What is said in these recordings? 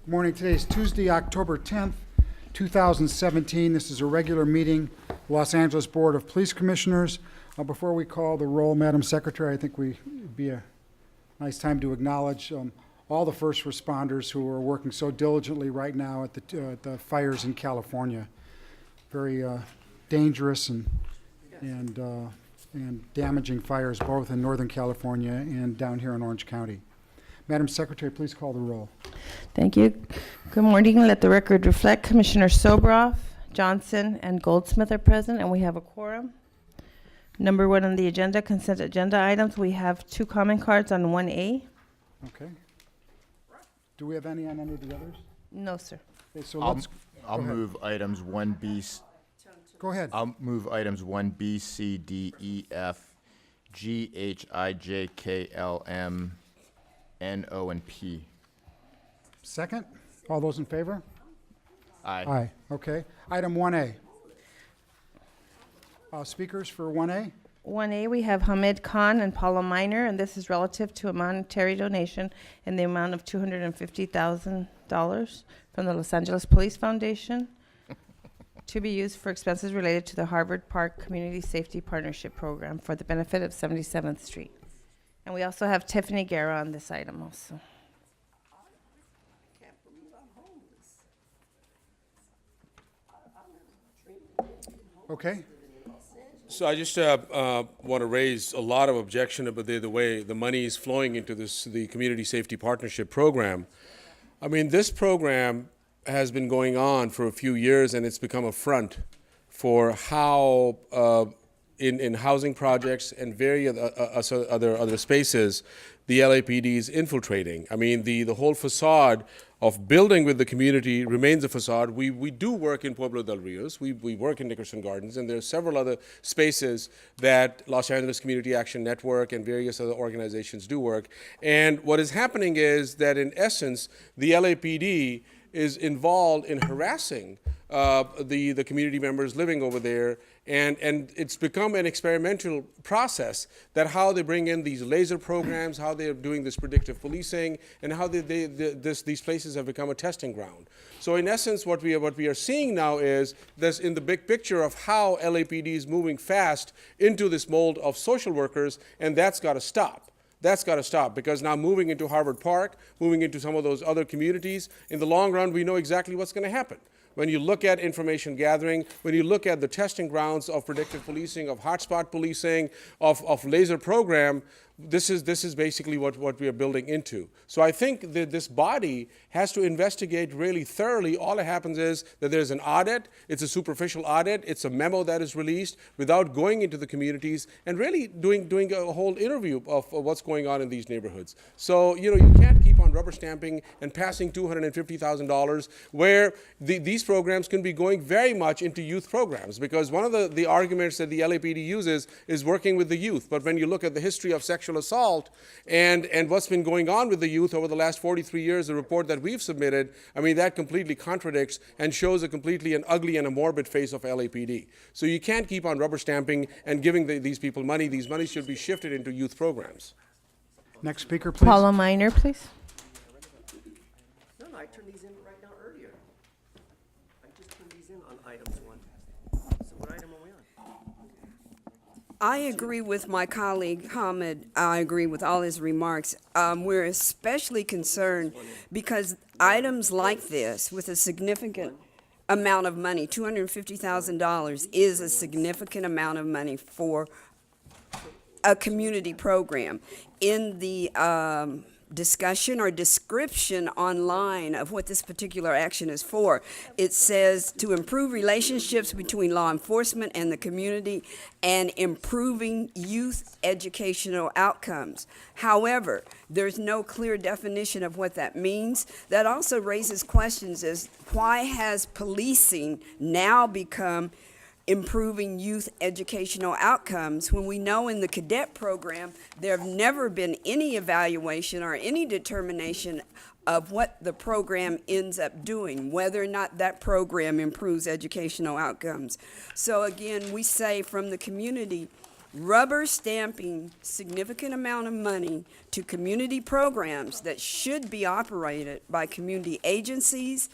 Good morning. Today is Tuesday, October 10th, 2017. This is a regular meeting, Los Angeles Board of Police Commissioners. Before we call the roll, Madam Secretary, I think it'd be a nice time to acknowledge all the first responders who are working so diligently right now at the fires in California. Very dangerous and damaging fires both in Northern California and down here in Orange County. Madam Secretary, please call the roll. Thank you. Good morning. Let the record reflect Commissioner Sobroff, Johnson, and Goldsmith are present, and we have a quorum. Number one on the agenda, consent agenda items. We have 2 comment cards on 1A. Okay. Do we have any on any of the others? No, sir. Okay, so I'll let's, move items 1B. go ahead. I'll move items 1B, C, D, E, F, G, H, I, J, K, L, M, N, O, and P. Second? All those in favor? Aye. Aye. Okay. Item 1A. Speakers for 1A? 1A, we have Hamid Khan and Paula Miner, and this is relative to a monetary donation in the amount of $250,000 from the Los Angeles Police Foundation to be used for expenses related to the Harvard Park Community Safety Partnership Program for the benefit of 77th Street. And we also have Tiffany Guerra on this item also. Okay. So I just want to raise a lot of objection about the way the money is flowing into the Community Safety Partnership Program. I mean, this program has been going on for a few years, and it's become a front for how in housing projects and various other spaces the LAPD is infiltrating. I mean, the whole facade of building with the community remains a facade. We do work in Pueblo del Rios, we work in Nickerson Gardens, and there are several other spaces that Los Angeles Community Action Network and various other organizations do work. And what is happening is that in essence, the LAPD is involved in harassing the community members living over there, and it's become an experimental process that how they bring in these laser programs, how they're doing this predictive policing, and how these places have become a testing ground. So in essence, what we are seeing now is this in the big picture of how LAPD is moving fast into this mold of social workers, and that's got to stop. That's got to stop, because now moving into Harvard Park, moving into some of those other communities, in the long run, we know exactly what's going to happen. When you look at information gathering, when you look at the testing grounds of predictive policing, of hotspot policing, of laser program, this is basically what we are building into. So I think that this body has to investigate really thoroughly. All that happens is that there's an audit, it's a superficial audit, it's a memo that is released without going into the communities and really doing a whole interview of what's going on in these neighborhoods. So, you can't keep on rubber stamping and passing $250,000 where these programs can be going very much into youth programs, because one of the arguments that the LAPD uses is working with the youth. But when you look at the history of sexual assault and what's been going on with the youth over the last 43 years, the report that we've submitted, I mean, that completely contradicts and shows a completely an ugly and a morbid face of LAPD. So you can't keep on rubber stamping and giving these people money. These monies should be shifted into youth programs. Next speaker, please. Paula Miner, please. No, I turned these in right now earlier. I just turned these in on items 1. So what item are we on? I agree with my colleague Hamid. I agree with all his remarks. We're especially concerned because items like this, with a significant amount of money, $250,000 is a significant amount of money for a community program. In the discussion or description online of what this particular action is for, it says to improve relationships between law enforcement and the community and improving youth educational outcomes. However, there's no clear definition of what that means. That also raises questions as why has policing now become improving youth educational outcomes when we know in the cadet program there have never been any evaluation or any determination of what the program ends up doing, whether or not that program improves educational outcomes. So again, we say from the community, rubber stamping significant amount of money to community programs that should be operated by community agencies.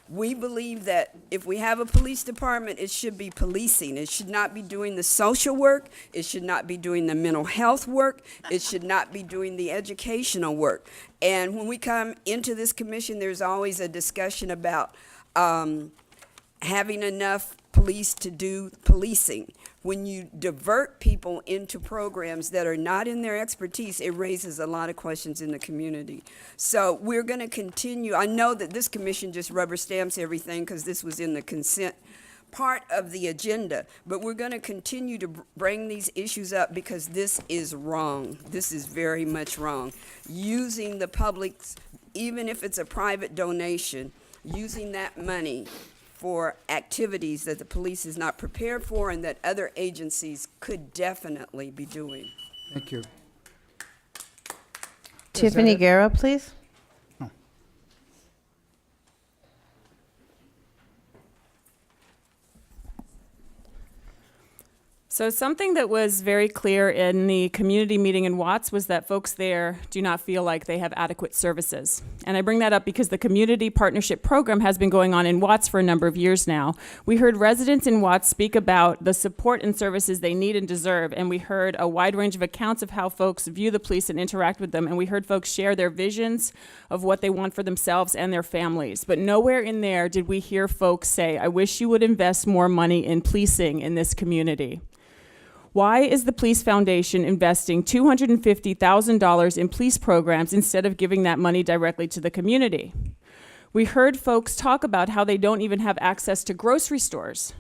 We believe that if we have a police department, it should be policing. It should not be doing the social work. It should not be doing the mental health work. It should not be doing the educational work. And when we come into this commission, there's always a discussion about having enough police to do policing. When you divert people into programs that are not in their expertise, it raises a lot of questions in the community. So we're going to continue. I know that this commission just rubber stamps everything because this was in the consent part of the agenda, but we're going to continue to bring these issues up because this is wrong. This is very much wrong. Using the public's, even if it's a private donation, using that money for activities that the police is not prepared for and that other agencies could definitely be doing. Thank you. Tiffany it? Guerra, please. So something that was very clear in the community meeting in Watts was that folks there do not feel like they have adequate services. And I bring that up because the Community Partnership Program has been going on in Watts for a number of years now. We heard residents in Watts speak about the support and services they need and deserve, and we heard a wide range of accounts of how folks view the police and interact with them, and we heard folks share their visions of what they want for themselves and their families. But nowhere in there did we hear folks say, I wish you would invest more money in policing in this community. Why is the Police Foundation investing $250,000 in police programs instead of giving that money directly to the community? We heard folks talk about how they don't even have access to grocery stores.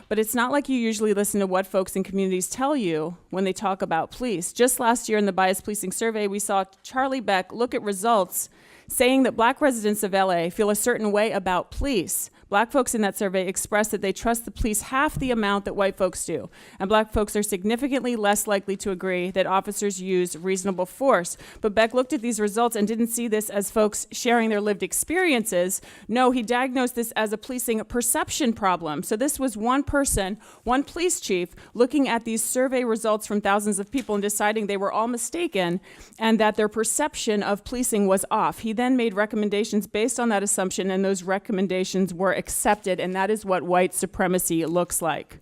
But it's not like you usually listen to what folks in communities tell you when they talk about police. Just last year in the Bias Policing Survey, we saw Charlie Beck look at results saying that black residents of LA feel a certain way about police. Black folks in that survey expressed that they trust the police half the amount that white folks do. And black folks are significantly less likely to agree that officers use reasonable force. But Beck looked at these results and didn't see this as folks sharing their lived experiences. No, he diagnosed this as a policing perception problem. So this was one person, one police chief, looking at these survey results from thousands of people and deciding they were all mistaken and that their perception of policing was off. He then made recommendations based on that assumption, and those recommendations were accepted, and that is what white supremacy looks like.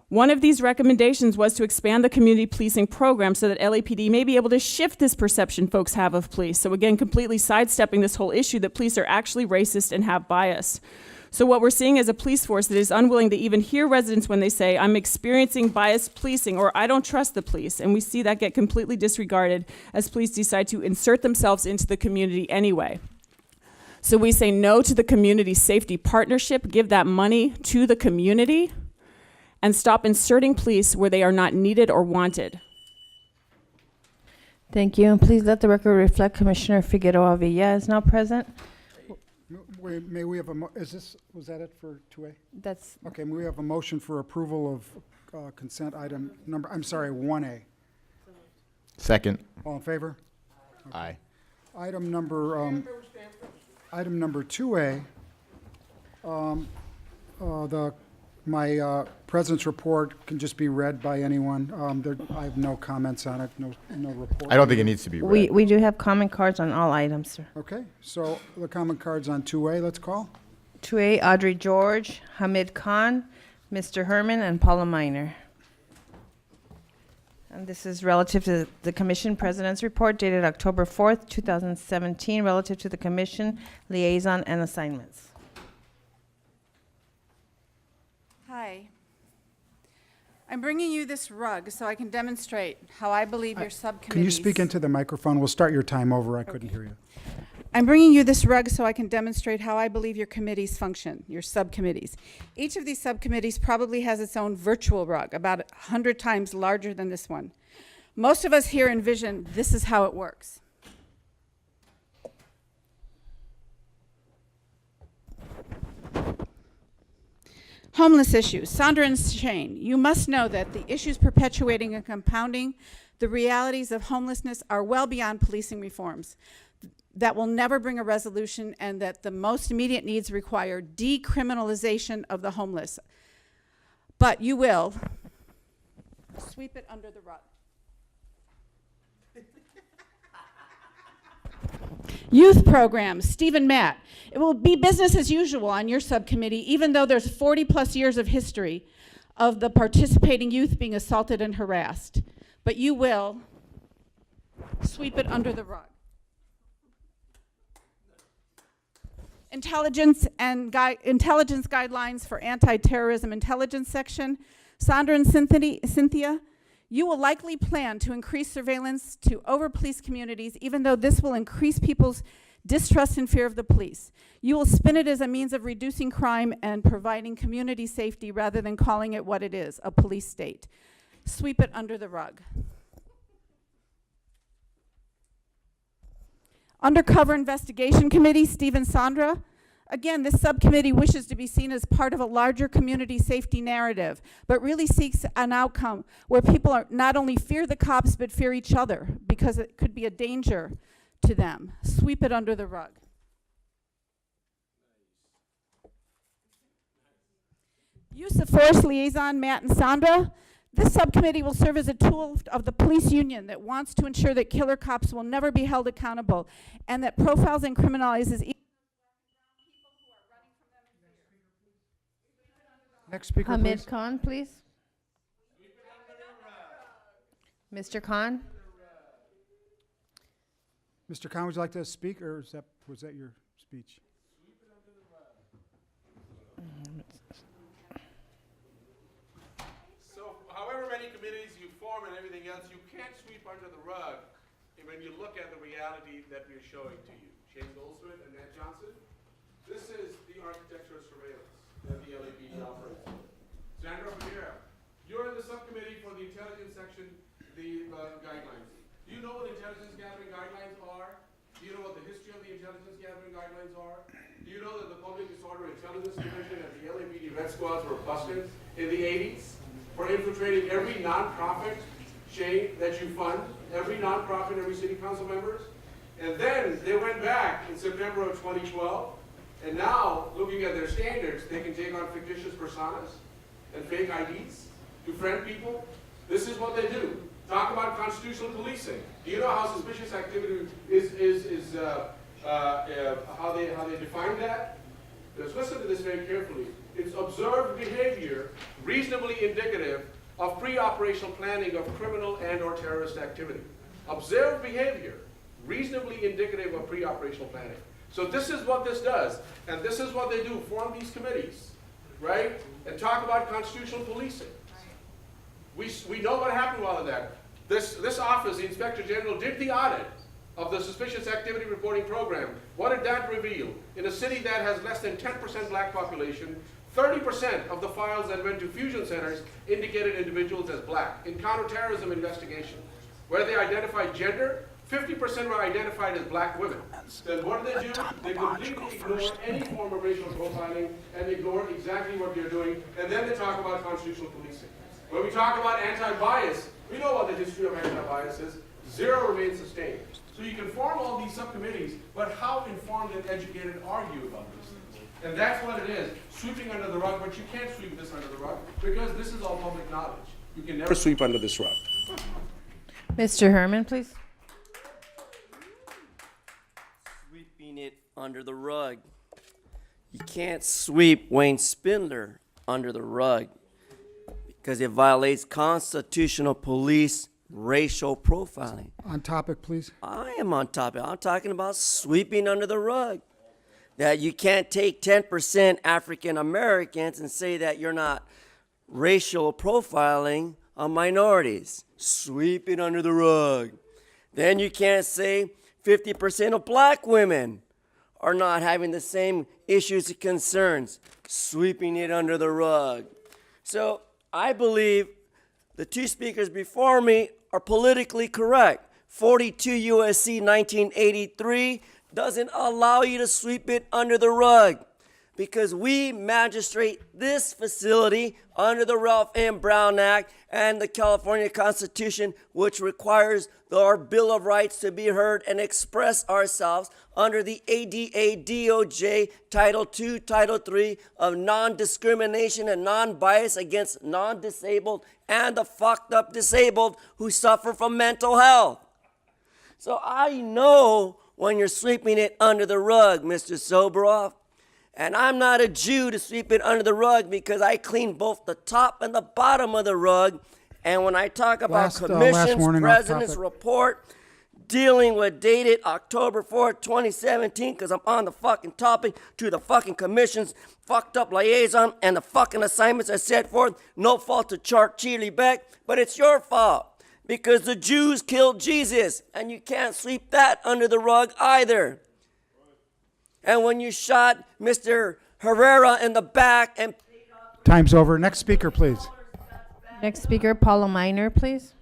One of these recommendations was to expand the community policing program so that LAPD may be able to shift this perception folks have of police. So again, completely sidestepping this whole issue that police are actually racist and have bias. So what we're seeing is a police force that is unwilling to even hear residents when they say, I'm experiencing biased policing, or I don't trust the police. And we see that get completely disregarded as police decide to insert themselves into the community anyway. So we say no to the Community Safety Partnership, give that money to the community, and stop inserting police where they are not needed or wanted. Thank you, and please let the record reflect Commissioner Figueroa Villa is now present. May we have was that it for 2A? That's, Okay, may we have a motion for approval of consent item 1A? Second. All in favor? Aye. Item number 2A, my president's report can just be read by anyone. I have no comments on it, no report. I don't think it needs to be read. we do have comment cards on all items, sir. Okay, so the comment cards on 2A, let's call. 2A, Audrey George, Hamid Khan, Mr. Herman, and Paula Miner. And this is relative to the Commission President's Report dated October 4th, 2017, relative to the Commission liaison and assignments. Hi. I'm bringing you this rug so I can demonstrate how I believe your subcommittees... Can you speak into the microphone? We'll start your time over. I couldn't hear you. I'm bringing you this rug so I can demonstrate how I believe your committees function, your subcommittees. Each of these subcommittees probably has its own virtual rug, about 100 times larger than this one. Most of us here envision this is how it works. Homeless issues. Sandra and Shane, you must know that the issues perpetuating and compounding the realities of homelessness are well beyond policing reforms that will never bring a resolution, and that the most immediate needs require decriminalization of the homeless. But you will, Sweep it under the rug. Youth programs, Steve and Matt. It will be business as usual on your subcommittee, even though there's 40+ years of history of the participating youth being assaulted and harassed. But you will sweep it under the rug. Intelligence guidelines for anti-terrorism intelligence section. Sandra and Cynthia, you will likely plan to increase surveillance to over-police communities, even though this will increase people's distrust and fear of the police. You will spin it as a means of reducing crime and providing community safety rather than calling it what it is, a police state. Sweep it under the rug. Undercover Investigation Committee, Steve and Sandra. Again, this subcommittee wishes to be seen as part of a larger community safety narrative, but really seeks an outcome where people are not only fear the cops, but fear each other because it could be a danger to them. Sweep it under the rug. Use of Force Liaison, Matt and Sandra. This subcommittee will serve as a tool of the police union that wants to ensure that killer cops will never be held accountable and that profiles and criminalizes Next speaker, Hamid please. Khan, please. Mr. Khan? Mr. Khan, would you like to speak, or was that your speech? So however many committees you form and everything else, you can't sweep under the rug when you look at the reality that we're showing to you. Shane Goldsmith and Nat Johnson, this is the architecture of surveillance that the LAPD operates. Sandra Pereira, you're in the subcommittee for the intelligence section, the guidelines. Do you know what intelligence gathering guidelines are? Do you know what the history of the intelligence gathering guidelines are? Do you know that the Public Disorder Intelligence Division and the LAPD Red Squads were busted in the 80s for infiltrating every nonprofit chain that you fund, every nonprofit, every city council members? And then they went back in September of 2012, and now, looking at their standards, they can take on fictitious personas and fake IDs to friend people. This is what they do. Talk about constitutional policing. Do you know how suspicious activity is how they define that? Just listen to this very carefully. It's observed behavior reasonably indicative of pre-operational planning of criminal and/or terrorist activity. Observed behavior reasonably indicative of pre-operational planning. So this is what this does, and this is what they do, form these committees, right? And talk about constitutional policing. We know what happened while in that. This office, the Inspector General, did the audit of the Suspicious Activity Reporting Program. What did that reveal? In a city that has less than 10% black population, 30% of the files that went to fusion centers indicated individuals as black. In counterterrorism investigation, where they identified gender, 50% were identified as black women. Then what do? They completely ignore any form of racial profiling and ignore exactly what they're doing. And then they talk about constitutional policing. When we talk about anti-bias, we know what the history of anti-bias is. Zero remains sustained. So you can form all these subcommittees, but how informed and educated are you about these things? And that's what it is, sweeping under the rug, but you can't sweep this under the rug because this is all public knowledge. You can never sweep under this rug. Mr. Herman, please. Sweeping it under the rug. You can't sweep Wayne Spindler under the rug because it violates constitutional police racial profiling. On topic, please. I am on topic. I'm talking about sweeping under the rug. That you can't take 10% African Americans and say that you're not racial profiling on minorities. Sweep it under the rug. Then you can't say 50% of black women are not having the same issues and concerns. Sweeping it under the rug. So I believe the two speakers before me are politically correct. 42 U.S.C. 1983 doesn't allow you to sweep it under the rug. because we magistrate this facility under the Ralph M. Brown Act and the California Constitution, which requires our Bill of Rights to be heard and express ourselves under the ADA DOJ Title II, Title III of non-discrimination and non-bias against non-disabled and the fucked up disabled who suffer from mental health. So I know when you're sweeping it under the rug, Mr. Soboroff. And I'm not a Jew to sweep it under the rug because I clean both the top and the bottom of the rug. And when I talk about Last Commission's warning off President's topic. report dealing with dated October 4th, 2017, because I'm on the fucking topic to the fucking Commission's fucked up liaison and the fucking assignments I set forth, no fault to Chart Cheely Beck, but it's your fault because the Jews killed Jesus and you can't sweep that under the rug either. And when you shot Mr. Herrera in the back and Time's over. Next speaker, please. Next speaker, Paula Minor, please.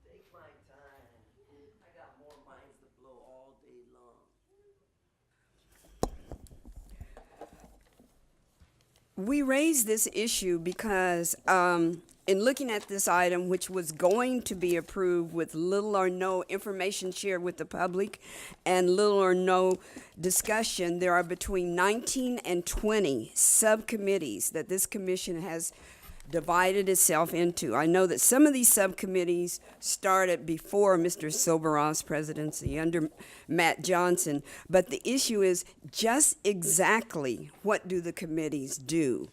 take my time. I got more minds to blow all day long. We raised this issue because in looking at this item, which was going to be approved with little or no information shared with the public and little or no discussion, there are between 19 and 20 subcommittees that this commission has divided itself into. I know that some of these subcommittees started before Mr. Soboroff's presidency under Matt Johnson, but the issue is just exactly what do the committees do?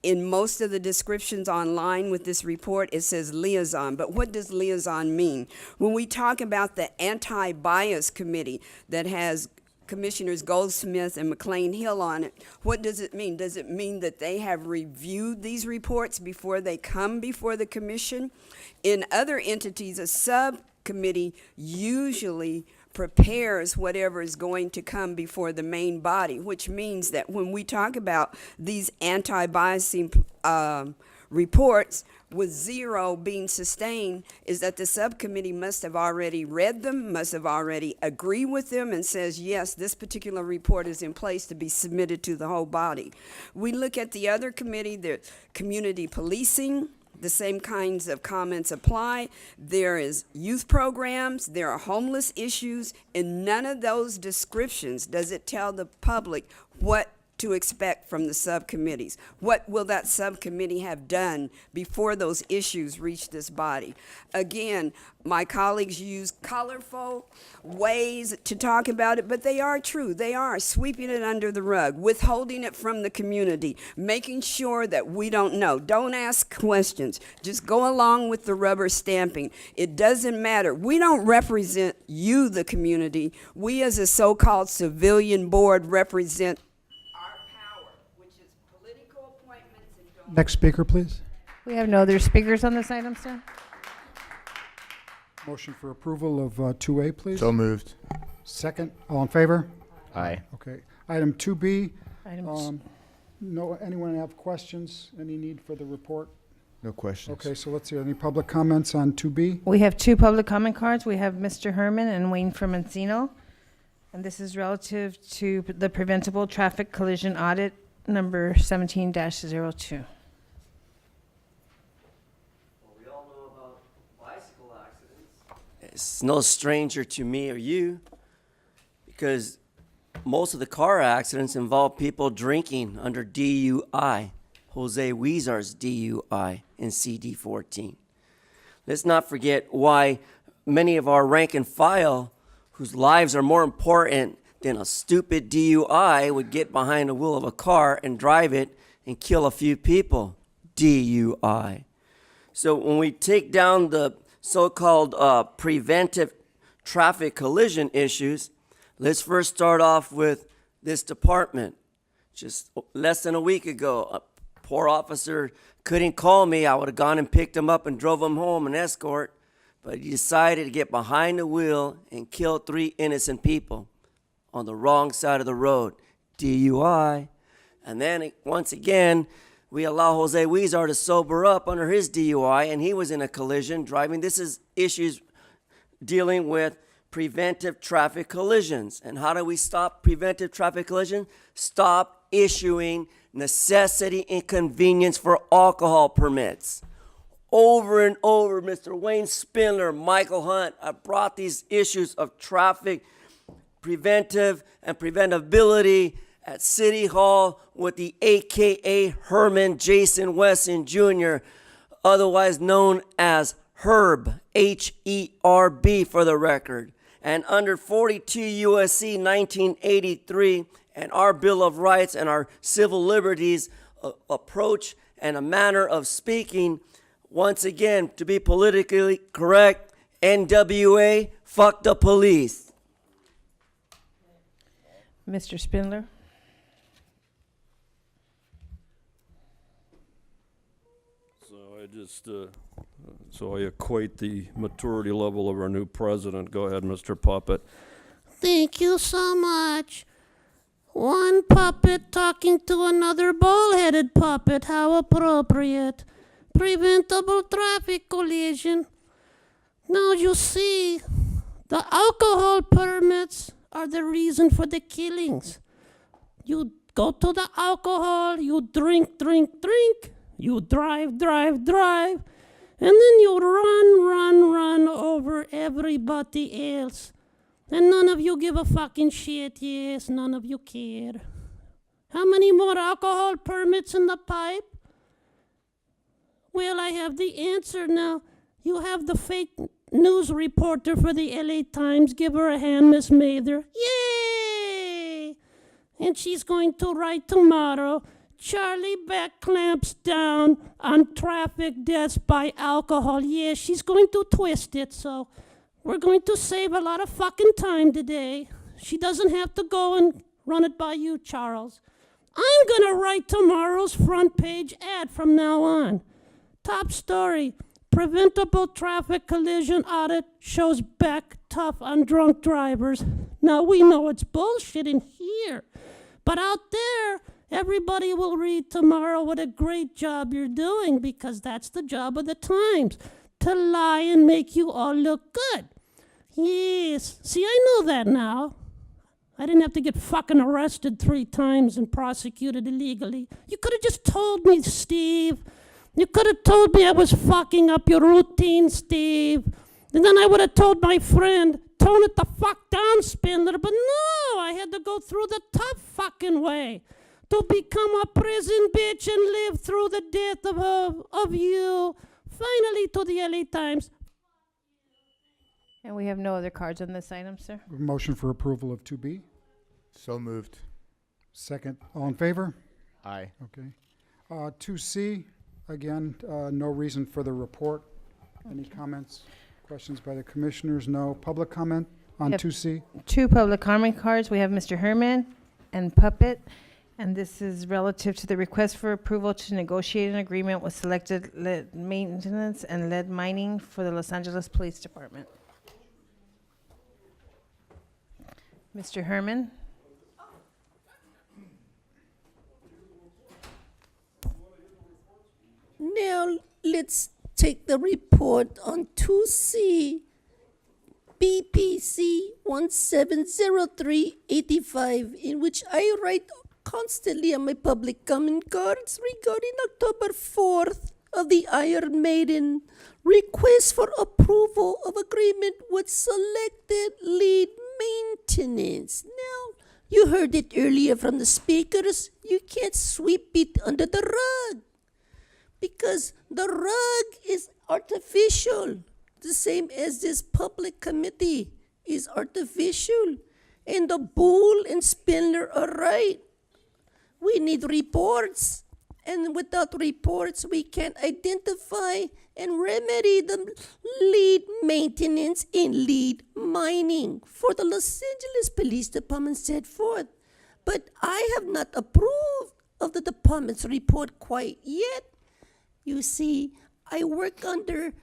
In most of the descriptions online with this report, it says liaison, but what does liaison mean? When we talk about the anti-bias committee that has Commissioners Goldsmith and McLean Hill on it, what does it mean? Does it mean that they have reviewed these reports before they come before the commission? In other entities, a subcommittee usually prepares whatever is going to come before the main body, which means that when we talk about these anti-biasing reports with zero being sustained, is that the subcommittee must have already read them, must have already agreed with them, and says, yes, this particular report is in place to be submitted to the whole body. We look at the other committee, the community policing, the same kinds of comments apply. There is youth programs, there are homeless issues. In none of those descriptions does it tell the public what to expect from the subcommittees. What will that subcommittee have done before those issues reach this body? Again, my colleagues use colorful ways to talk about it, but they are true. They are sweeping it under the rug, withholding it from the community, making sure that we don't know. Don't ask questions. Just go along with the rubber stamping. It doesn't matter. We don't represent you, the community. We as a so-called civilian board represent Next speaker, please. We have no other speakers on this item, sir. Motion for approval of 2A, please. So moved. Second, all in favor? Aye. Okay. Item 2B, Items. no, anyone have questions? Any need for the report? No questions. Okay, so let's see, any public comments on 2B? We have two public comment cards. We have Mr. Herman and Wayne from Encino. And this is relative to the preventable traffic collision audit number 17-02. We all know about bicycle accidents. It's no stranger to me or you because most of the car accidents involve people drinking under DUI, Jose Weezar's DUI in CD14. Let's not forget why many of our rank and file whose lives are more important than a stupid DUI would get behind the wheel of a car and drive it and kill a few people. DUI. So when we take down the so-called preventive traffic collision issues, let's first start off with this department. Just less than a week ago, a poor officer couldn't call me. I would have gone and picked him up and drove him home, an escort, but he decided to get behind the wheel and kill 3 innocent people on the wrong side of the road. DUI. And then once again, we allow Jose Weezar to sober up under his DUI, and he was in a collision driving. This is issues dealing with preventive traffic collisions. And how do we stop preventive traffic collisions? Stop issuing necessity and convenience for alcohol permits. Over and over, Mr. Wayne Spindler, Michael Hunt, I brought these issues of traffic preventive and preventability at City Hall with the AKA Herman Jason Wesson Jr., otherwise known as Herb, H-E-R-B for the record. And under 42 U.S.C. 1983 and our Bill of Rights and our civil liberties approach and a manner of speaking, once again, to be politically correct, NWA, fuck the police. Mr. Spindler? So I equate the maturity level of our new president. Go ahead, Mr. Puppet. Thank you so much. One puppet talking to another bald-headed puppet. How appropriate. Preventable traffic collision. Now you see, the alcohol permits are the reason for the killings. You go to the alcohol, you drink, you drive, and then you run over everybody else. And none of you give a fucking shit, yes, none of you care. How many more alcohol permits in the pipe? Well, I have the answer now. You have the fake news reporter for the LA Times. Give her a hand, Miss Mather. Yay! And she's going to write tomorrow, Charlie Beck clamps down on traffic deaths by alcohol. Yeah, she's going to twist it, so we're going to save a lot of fucking time today. She doesn't have to go and run it by you, Charles. I'm gonna write tomorrow's front page ad from now on. Top story, preventable traffic collision audit shows Beck tough on drunk drivers. Now we know it's bullshit in here, but out there, everybody will read tomorrow what a great job you're doing, because that's the job of the Times, to lie and make you all look good. Yes, see, I know that now. I didn't have to get fucking arrested 3 times and prosecuted illegally. You could have just told me, Steve. You could have told me I was fucking up your routine, Steve. And then I would have told my friend, tone it the fuck down, Spindler. But no, I had to go through the tough fucking way to become a prison bitch and live through the death of you. Finally, to the LA Times. And we have no other cards on this item, sir. Motion for approval of 2B. So moved. Second. All in favor? Aye. Okay. 2C, again, no reason for the report. Any comments, questions by the commissioners? No. Public comment on Yep. 2C? 2 public comment cards. We have Mr. Herman and Puppet, and this is relative to the request for approval to negotiate an agreement with Selected Lead Maintenance and Lead Mining for the Los Angeles Police Department. Mr. Herman? Now let's take the report on 2C BPC 170385, in which I write constantly on my public comment cards regarding October 4th of the Iron Maiden request for approval of agreement with Selected Lead Maintenance. Now, you heard it earlier from the speakers. You can't sweep it under the rug, because the rug is artificial, the same as this public committee is artificial. And the Bull and Spindler are right. We need reports, and without reports, we can't identify and remedy the lead maintenance and lead mining for the Los Angeles Police Department set forth. But I have not approved of the department's report quite yet. You see, I work under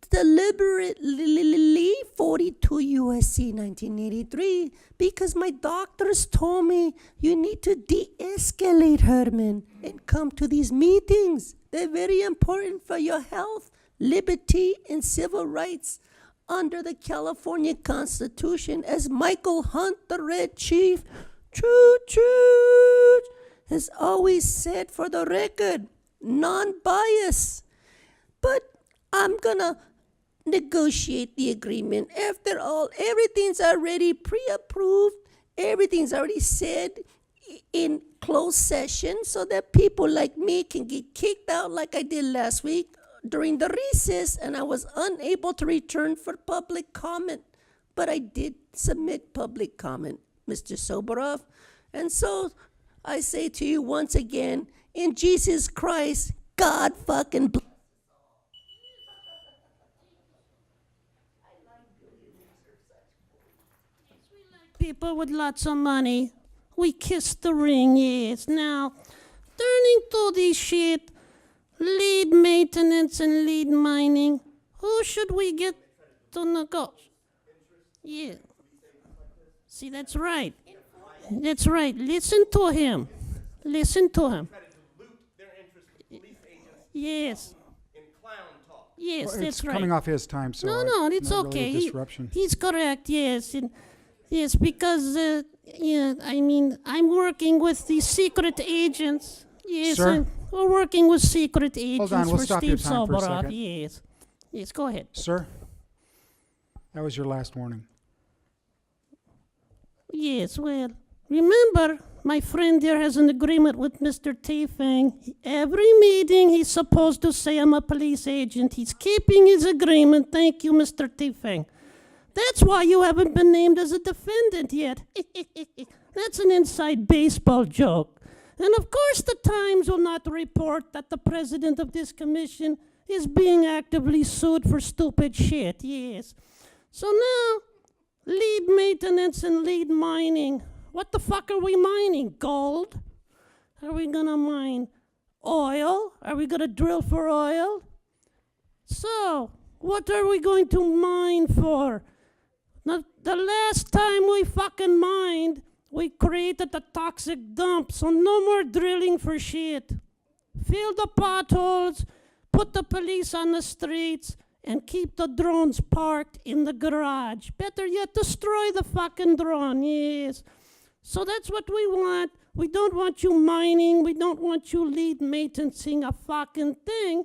deliberately 42 U.S.C. 1983 because my doctors told me you need to de-escalate, Herman, and come to these meetings. They're very important for your health, liberty, and civil rights. under the California Constitution, as Michael Hunt, the Red Chief, true, has always said for the record, non-bias. But I'm gonna negotiate the agreement. After all, everything's already pre-approved. Everything's already said in closed session so that people like me can get kicked out like I did last week during the recess, and I was unable to return for public comment. But I did submit public comment, Mr. Soboroff. And so I say to you once again, in Jesus Christ, God fucking bless. People with lots of money, we kiss the ring, yes. Now, turning to this shit, lead maintenance and lead mining, who should we get to negotiate? Yeah. See, that's right. That's right. Listen to him. Listen to him. Yes. Yes, Well, that's it's right. coming off his time, so No, it's not really a okay. disruption. He's correct, yes. Yes, because, I mean, I'm working with the secret agents. Yes, Sir? we're working with secret agents on, we'll for stop your Steve time for a Soboroff. second. Yes. Yes, go ahead. Sir, that was your last warning. Yes, well, remember, my friend there has an agreement with Mr. T-Fang. Every meeting, he's supposed to say, I'm a police agent. He's keeping his agreement. Thank you, Mr. T-Fang. That's why you haven't been named as a defendant yet. That's an inside baseball joke. And of course, the Times will not report that the president of this commission is being actively sued for stupid shit, yes. So now, lead maintenance and lead mining. What the fuck are we mining? Gold? Are we gonna mine oil? Are we gonna drill for oil? So, what are we going to mine for? Now, the last time we fucking mined, we created a toxic dump, so no more drilling for shit. Fill the potholes, put the police on the streets, and keep the drones parked in the garage. Better yet, destroy the fucking drone, yes. So that's what we want. We don't want you mining. We don't want you lead maintenancing a fucking thing.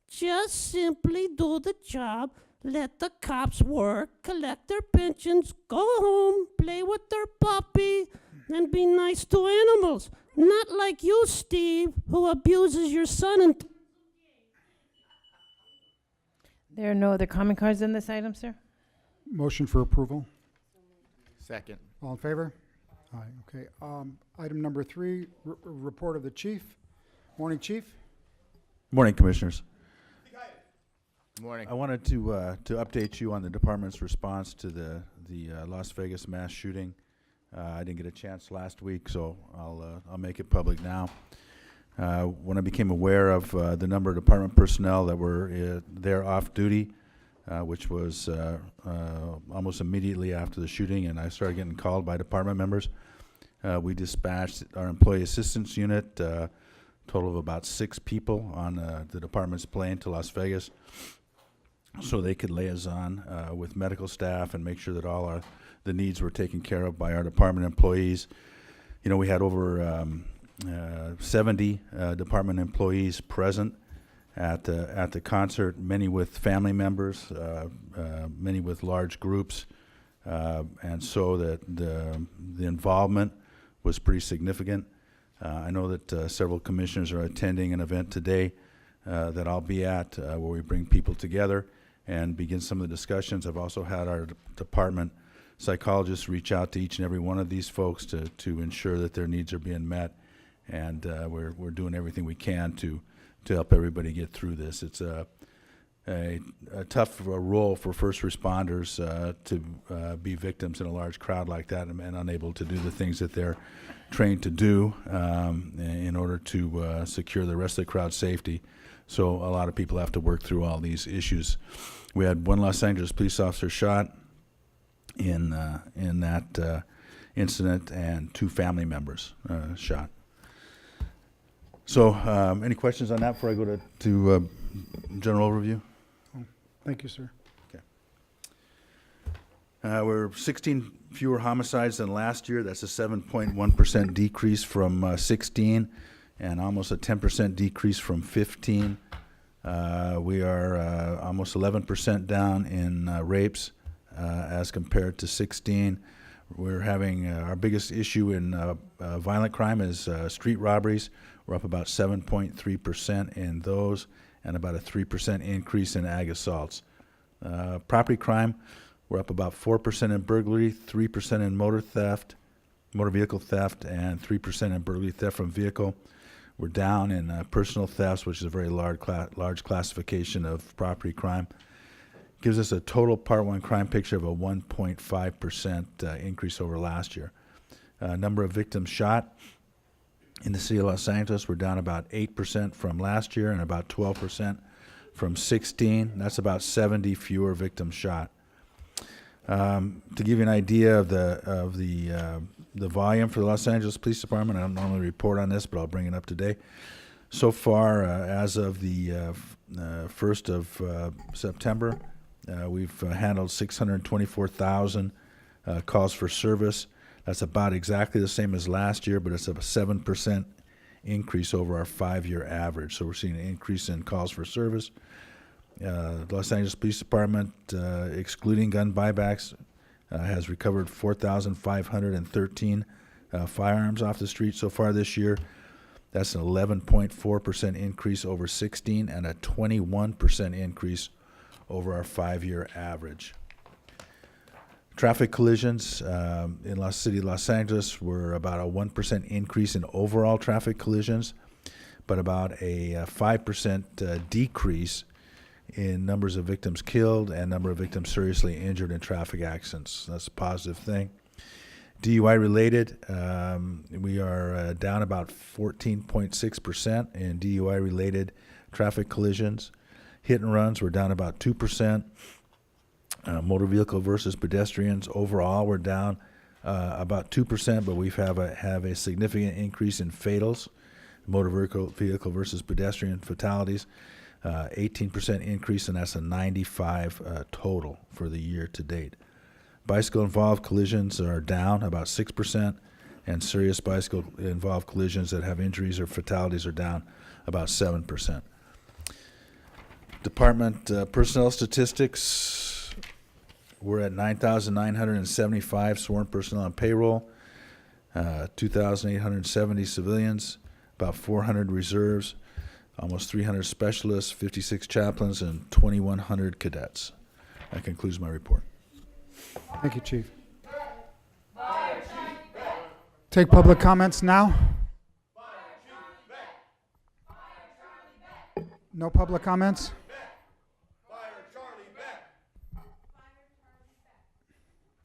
Just simply do the job. Let the cops work, collect their pensions, go home, play with their puppy, and be nice to animals. Not like you, Steve, who abuses your son and... There are no other comment cards on this item, sir? Motion for approval. Second. All in favor? Aye, okay. Item number 3, report of the chief. Morning, chief. Morning, Commissioners. Good morning. I wanted to update you on the department's response to the Las Vegas mass shooting. I didn't get a chance last week, so I'll make it public now. When I became aware of the number of department personnel that were there off duty, which was almost immediately after the shooting, and I started getting called by department members, we dispatched our employee assistance unit, total of about 6 people on the department's plane to Las Vegas, so they could liaison with medical staff and make sure that all the needs were taken care of by our department employees. You know, we had over 70 department employees present at the concert, many with family members, many with large groups, and so that the involvement was pretty significant. I know that several commissioners are attending an event today that I'll be at where we bring people together and begin some of the discussions. I've also had our department psychologists reach out to each and every one of these folks to ensure that their needs are being met, and we're doing everything we can to help everybody get through this. It's a tough role for first responders to be victims in a large crowd like that and unable to do the things that they're trained to do in order to secure the rest of the crowd's safety. So a lot of people have to work through all these issues. We had one Los Angeles police officer shot in that incident, and 2 family members shot. So any questions on that before I go to general overview? Thank you, sir. Okay. We're 16 fewer homicides than last year. That's a 7.1% decrease from 16 and almost a 10% decrease from 15. We are almost 11% down in rapes as compared to 16. We're having our biggest issue in violent crime is street robberies. We're up about 7.3% in those and about a 3% increase in ag assaults. Property crime, we're up about 4% in burglary, 3% in motor vehicle theft, and 3% in burglary theft from vehicle. We're down in personal thefts, which is a very large classification of property crime. Gives us a total Part 1 crime picture of a 1.5% increase over last year. Number of victims shot in the city of Los Angeles, we're down about 8% from last year and about 12% from 16. That's about 70 fewer victims shot. To give you an idea of the volume for the Los Angeles Police Department, I don't normally report on this, but I'll bring it up today. So far, as of the 1st of September, we've handled 624,000 calls for service. That's about exactly the same as last year, but it's a 7% increase over our 5-year average. So we're seeing an increase in calls for service. The Los Angeles Police Department, excluding gun buybacks, has recovered 4,513 firearms off the street so far this year. That's an 11.4% increase over 16 and a 21% increase over our 5-year average. Traffic collisions in City of Los Angeles were about a 1% increase in overall traffic collisions, but about a 5% decrease in numbers of victims killed and number of victims seriously injured in traffic accidents. That's a positive thing. DUI related, we are down about 14.6% in DUI related traffic collisions. Hit and runs were down about 2%. Motor vehicle versus pedestrians overall we're down about 2%, but we have a significant increase in fatals, motor vehicle versus pedestrian fatalities. 18% increase, and that's a 95 total for the year to date. Bicycle-involved collisions are down about 6%, and serious bicycle-involved collisions that have injuries or fatalities are down about 7%. Department personnel statistics, we're at 9,975 sworn personnel on payroll, 2,870 civilians, about 400 reserves, almost 300 specialists, 56 chaplains, and 2,100 cadets. That concludes my report. Thank you, Chief. Take public comments now. No public comments?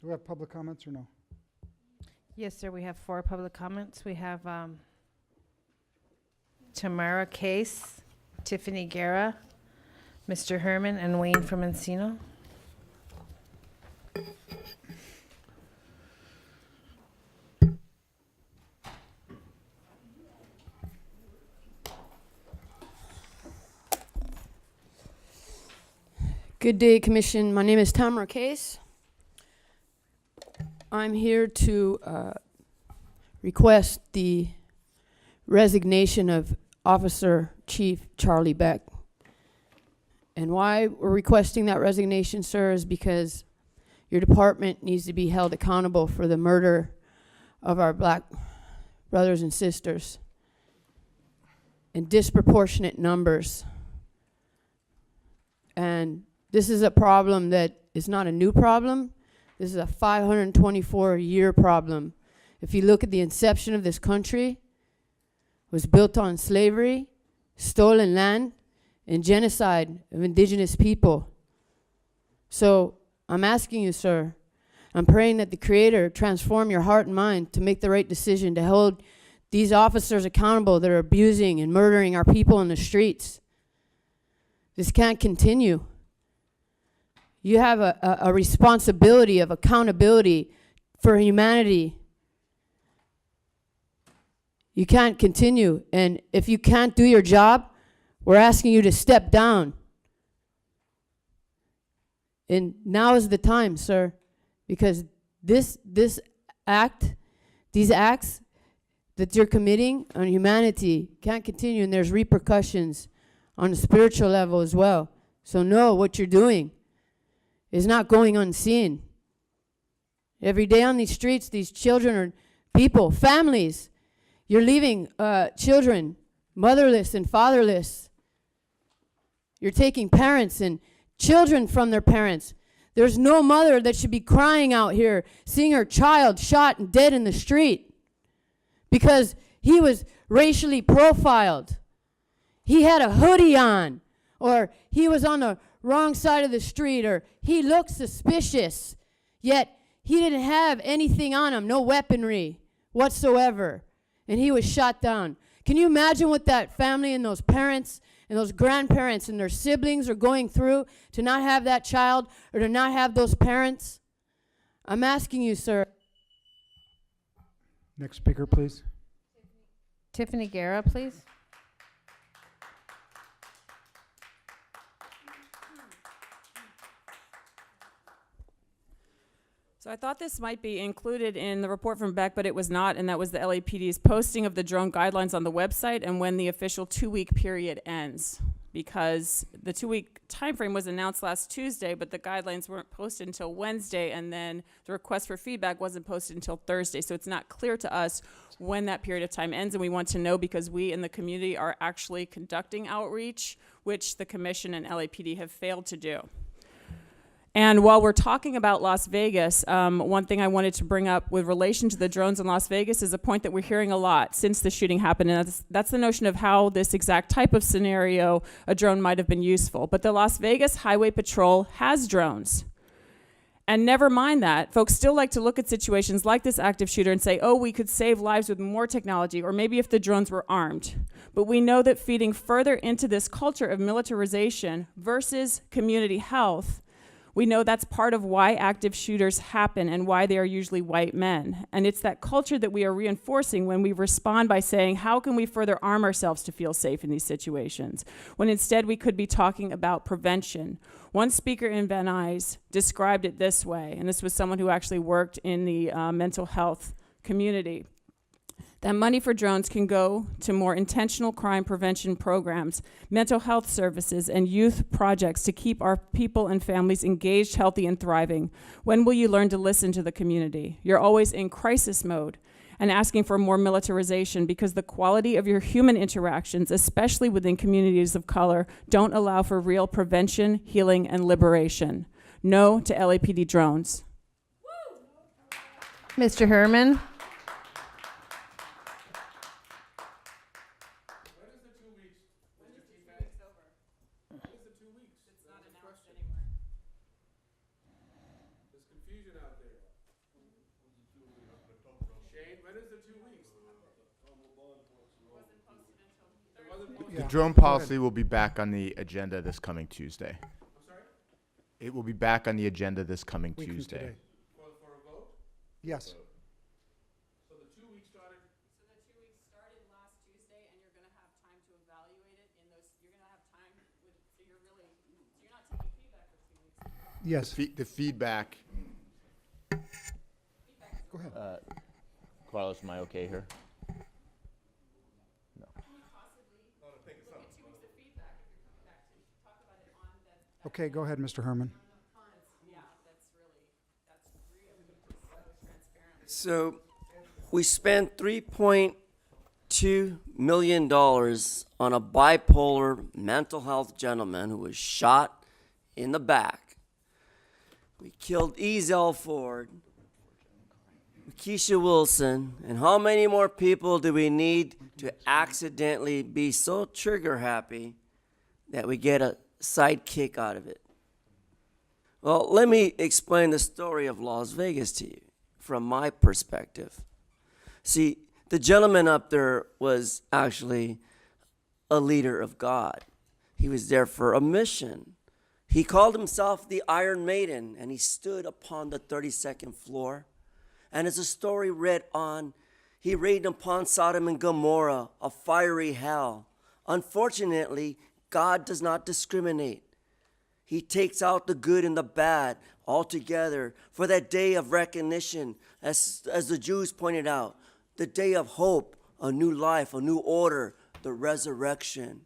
Do we have public comments or no? Yes, sir, we have 4 public comments. We have Tamara Case, Tiffany Guerra, Mr. Herman, and Wayne from Encino. Good day, Commission. My name is Tamara Case. I'm here to request the resignation of Officer Chief Charlie Beck. And why we're requesting that resignation, sir, is because your department needs to be held accountable for the murder of our black brothers and sisters in disproportionate numbers. And this is a problem that is not a new problem. This is a 524-year problem. If you look at the inception of this country, it was built on slavery, stolen land, and genocide of indigenous people. So I'm asking you, sir, I'm praying that the Creator transform your heart and mind to make the right decision to hold these officers accountable that are abusing and murdering our people in the streets. This can't continue. You have a responsibility of accountability for humanity. You can't continue. And if you can't do your job, we're asking you to step down. And now is the time, sir, because this act, these acts that you're committing on humanity can't continue, and there's repercussions on the spiritual level as well. So know what you're doing is not going unseen. Every day on these streets, these children are people, families. You're leaving children motherless and fatherless. You're taking parents and children from their parents. There's no mother that should be crying out here, seeing her child shot and dead in the street because he was racially profiled. He had a hoodie on, or he was on the wrong side of the street, or he looked suspicious, yet he didn't have anything on him, no weaponry whatsoever, and he was shot down. Can you imagine what that family and those parents and those grandparents and their siblings are going through to not have that child or to not have those parents? I'm asking you, sir. Next speaker, please. Tiffany Guerra, please. So I thought this might be included in the report from Beck, but it was not, and that was the LAPD's posting of the drone guidelines on the website and when the official 2-week period ends. Because the 2-week time frame was announced last Tuesday, but the guidelines weren't posted until Wednesday, and then the request for feedback wasn't posted until Thursday. So it's not clear to us when that period of time ends, and we want to know because we in the community are actually conducting outreach, which the Commission and LAPD have failed to do. And while we're talking about Las Vegas, one thing I wanted to bring up with relation to the drones in Las Vegas is a point that we're hearing a lot since the shooting happened, and that's the notion of how this exact type of scenario, a drone might have been useful. But the Las Vegas Highway Patrol has drones. And never mind that, folks still like to look at situations like this active shooter and say, oh, we could save lives with more technology, or maybe if the drones were armed. But we know that feeding further into this culture of militarization versus community health, we know that's part of why active shooters happen and why they are usually white men. And it's that culture that we are reinforcing when we respond by saying, how can we further arm ourselves to feel safe in these situations? When instead we could be talking about prevention. One speaker in Van Nuys described it this way, and this was someone who actually worked in the mental health community. That money for drones can go to more intentional crime prevention programs, mental health services, and youth projects to keep our people and families engaged, healthy, and thriving. When will you learn to listen to the community? You're always in crisis mode and asking for more militarization because the quality of your human interactions, especially within communities of color, don't allow for real prevention, healing, and liberation. No to LAPD drones. Mr. Herman. The drone policy will be back on the agenda this coming Tuesday. I'm sorry? It will be back on the agenda this coming Week from Tuesday. today. For a vote? Yes. So the 2 weeks started? So the 2 weeks started last Tuesday, and you're gonna have time to evaluate it in those, you're gonna have time with, so you're really, so you're not taking feedback for 2 weeks. Yes. The feedback. Go ahead. Carlos, am I okay here? Okay, go ahead, Mr. Herman. So we spent $3.2 million on a bipolar mental health gentleman who was shot in the back. We killed Ezell Ford, Keisha Wilson, and how many more people do we need to accidentally be so trigger happy that we get a sidekick out of it? Well, let me explain the story of Las Vegas to you from my perspective. See, the gentleman up there was actually a leader of God. He was there for a mission. He called himself the Iron Maiden, and he stood upon the 32nd floor. And as the story read on, he rained upon Sodom and Gomorrah, a fiery hell. Unfortunately, God does not discriminate. He takes out the good and the bad, all together for that day of recognition, as the Jews pointed out, the day of hope, a new life, a new order, the resurrection.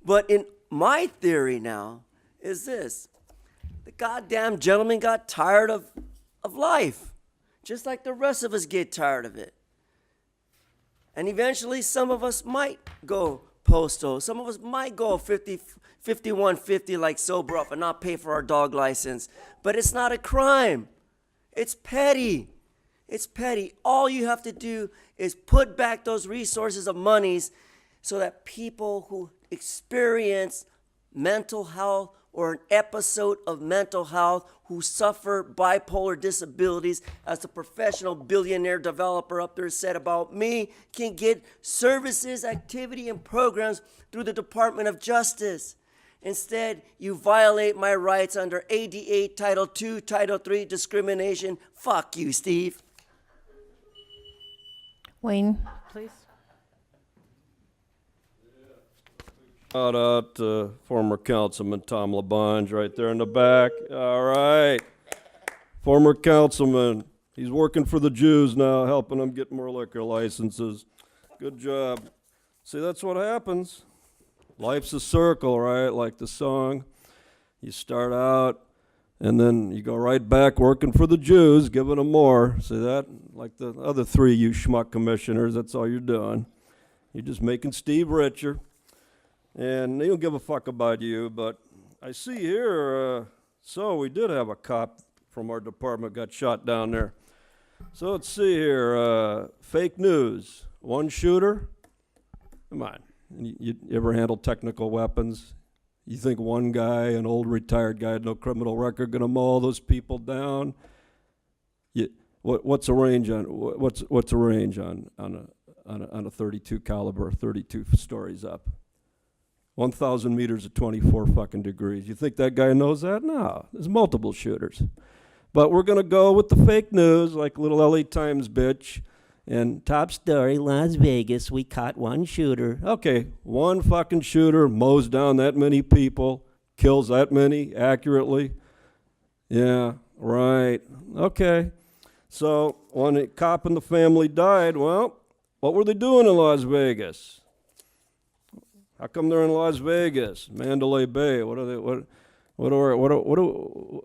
But in my theory now is this: the goddamn gentleman got tired of life, just like the rest of us get tired of it. And eventually some of us might go postal. Some of us might go 5150 like Sobroff and not pay for our dog license. But it's not a crime. It's petty. It's petty. All you have to do is put back those resources of monies so that people who experience mental health or an episode of mental health, who suffer bipolar disabilities, as the professional billionaire developer up there said about me, can get services, activity, and programs through the Department of Justice. Instead, you violate my rights under ADA Title II, Title III discrimination. Fuck you, Steve. Wayne, please. Shout out to former Councilman Tom LaBonge right there in the back. All right. Former councilman. He's working for the Jews now, helping them get more liquor licenses. Good job. See, that's what happens. Life's a circle, right? Like the song. You start out, and then you go right back working for the Jews, giving them more. See that? Like the other three you schmuck commissioners, that's all you're doing. You're just making Steve richer. And they don't give a fuck about you, but I see here, so we did have a cop from our department got shot down there. So let's see here, fake news, one shooter. Come on, you ever handle technical weapons? You think one guy, an old retired guy, had no criminal record, gonna mow all those people down? What's a range on what's a range on a 32 caliber, 32 stories up? 1,000 meters at 24 fucking degrees. You think that guy knows that? No, there's multiple shooters. But we're gonna go with the fake news, like little LA Times bitch. And top story, Las Vegas, we caught one shooter. Okay, one fucking shooter mows down that many people, kills that many accurately. Yeah, right. Okay. So when a cop and the family died, well, what were they doing in Las Vegas? How come they're in Las Vegas, Mandalay Bay?